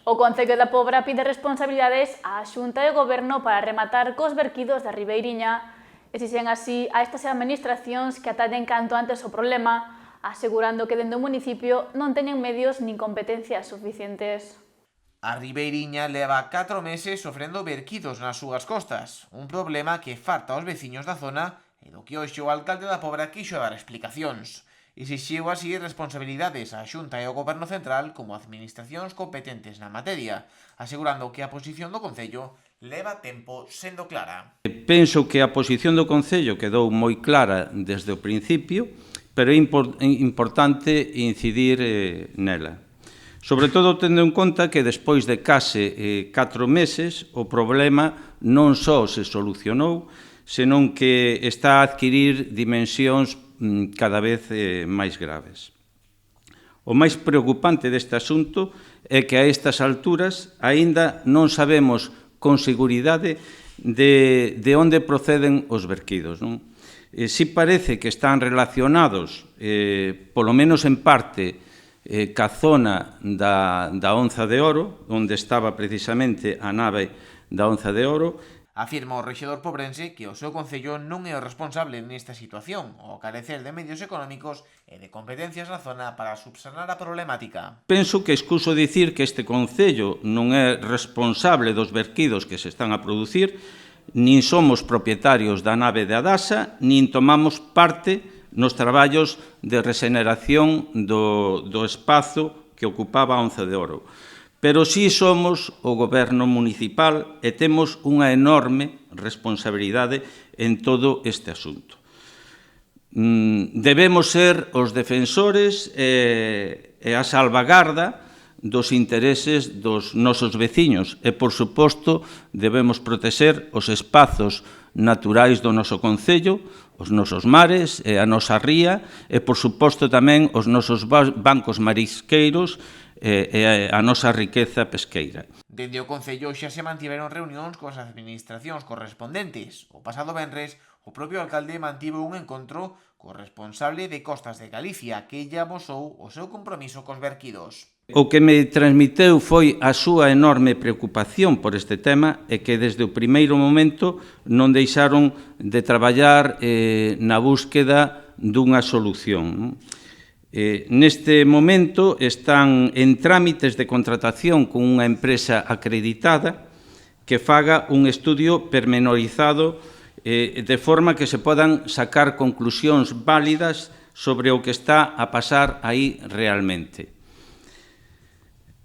O Concello da Pobra pide responsabilidades á Xunta e Goberno para rematar cos verquidos da Ribeiriña. Exixen así a estas administracións que atallen canto antes o problema, asegurando que dende o municipio non teñen medios nin competencias suficientes. A Ribeiriña leva 4 meses sofrendo verquidos nas súas costas, un problema que farta aos veciños da zona e do que hoxe o alcalde da Pobra quixo dar explicacións. Exixiu así responsabilidades á Xunta e ao Goberno Central como administracións competentes na materia, asegurando que a posición do Concello leva tempo sendo clara. Penso que a posición do Concello quedou moi clara desde o principio, pero é importante incidir nela. Sobre todo tendo en conta que despois de case 4 meses o problema non só se solucionou, senón que está a adquirir dimensións cada vez máis graves. O máis preocupante deste asunto é que a estas alturas aínda non sabemos con seguridade de onde proceden os verquidos. Si parece que están relacionados, polo menos en parte, ca zona da Onza de Oro, onde estaba precisamente a nave da Onza de Oro. Afirma o rexedor pobrense que o seu concello non é o responsable nesta situación, ao carecer de medios económicos e de competencias na zona para subsanar a problemática. Penso que excuso dicir que este concello non é responsable dos verquidos que se están a producir, nin somos propietarios da nave de Adasa, nin tomamos parte nos traballos de regeneración do espazo que ocupaba a Onza de Oro. Pero sí somos o goberno municipal e temos unha enorme responsabilidade en todo este asunto. Debemos ser os defensores e a salvagarda dos intereses dos nosos veciños e, por suposto, debemos protexer os espazos naturais do noso concello, os nosos mares e a nosa ría e, por suposto, tamén os nosos bancos marisqueiros e a nosa riqueza pesqueira. Dende o Concello xa se mantiveron reunións coas administracións correspondentes. O pasado venres, o propio alcalde mantivo un encontro co responsable de Costas de Galicia, que lle amosou o seu compromiso cos verquidos. O que me transmiteu foi a súa enorme preocupación por este tema e que desde o primeiro momento non deixaron de traballar na búsqueda dunha solución. Neste momento están en trámites de contratación con unha empresa acreditada que faga un estudio pormenorizado de forma que se podan sacar conclusións válidas sobre o que está a pasar aí realmente.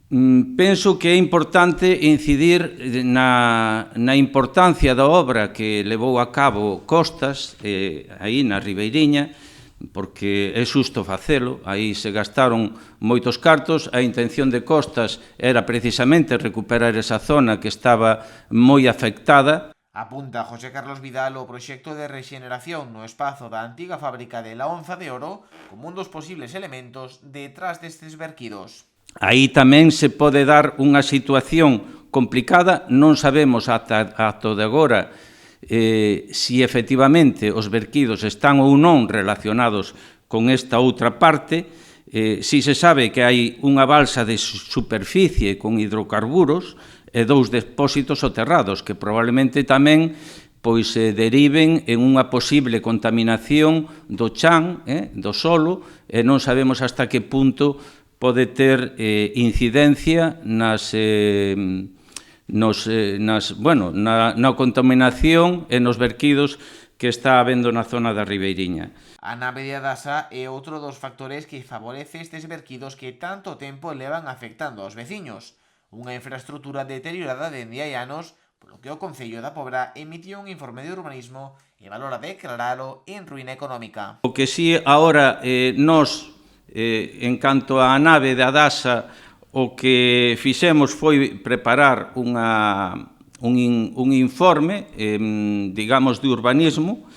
Penso que é importante incidir na importancia da obra que levou a cabo Costas, aí na Ribeiriña, porque é xusto facelo, aí se gastaron moitos cartos, a intención de Costas era precisamente recuperar esa zona que estaba moi afectada. Apunta José Carlos Vidal o proxecto de rexeneración no espazo da antiga fábrica de la Onza de Oro como un dos posibles elementos detrás destes verquidos. Aí tamén se pode dar unha situación complicada, non sabemos ata de agora si efectivamente os verquidos están ou non relacionados con esta outra parte, si se sabe que hai unha balsa de superficie con hidrocarburos e 2 depósitos soterrados que probablemente tamén deriven en unha posible contaminación do chan, do solo, e non sabemos hasta que punto pode ter incidencia na contaminación e nos verquidos que está habendo na zona da Ribeiriña. A nave de Adasa é outro dos factores que favorece estes verquidos que tanto tempo levan afectando aos veciños. Unha infraestructura deteriorada dende hai anos, polo que o Concello da Pobra emitiu un informe de urbanismo e valora declaralo en ruína económica. O que si agora nos, en canto á nave de Adasa, o que fixemos foi preparar un informe, digamos, de urbanismo,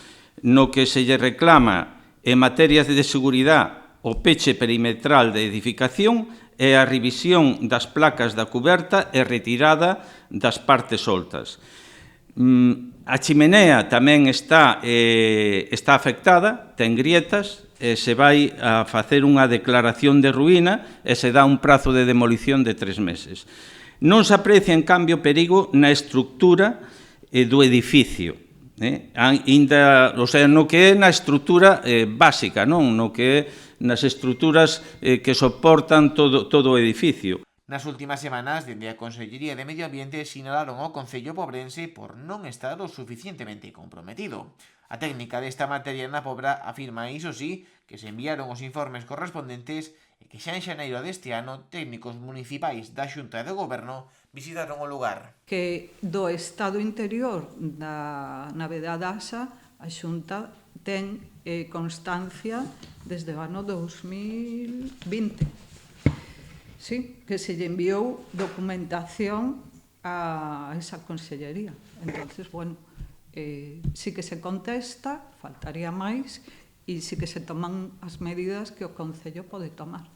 no que se lle reclama en materias de seguridade o peche perimetral de edificación e a revisión das placas da cuberta e retirada das partes soltas. A chimenea tamén está afectada, ten grietas, se vai a facer unha declaración de ruína e se dá un prazo de demolición de 3 meses. Non se aprecia, en cambio, perigo na estructura do edificio. O sea, no que é na estrutura básica, non? No que é nas estruturas que soportan todo o edificio. Nas últimas semanas, dende a Consellería de Medio Ambiente sinalaron ao Concello Pobrense por non estar o suficientemente comprometido. A técnica desta materia na Pobra afirma, iso sí, que se enviaron os informes correspondentes e que xa en xaneiro deste ano técnicos municipais da Xunta de Goberno visitaron o lugar. Que do estado interior da nave da DASA a Xunta ten constancia desde o ano 2020. Sí, que se lle enviou documentación a esa consellería. Entonces, bueno, sí que se contesta, faltaría máis, e sí que se toman as medidas que o Concello pode tomar.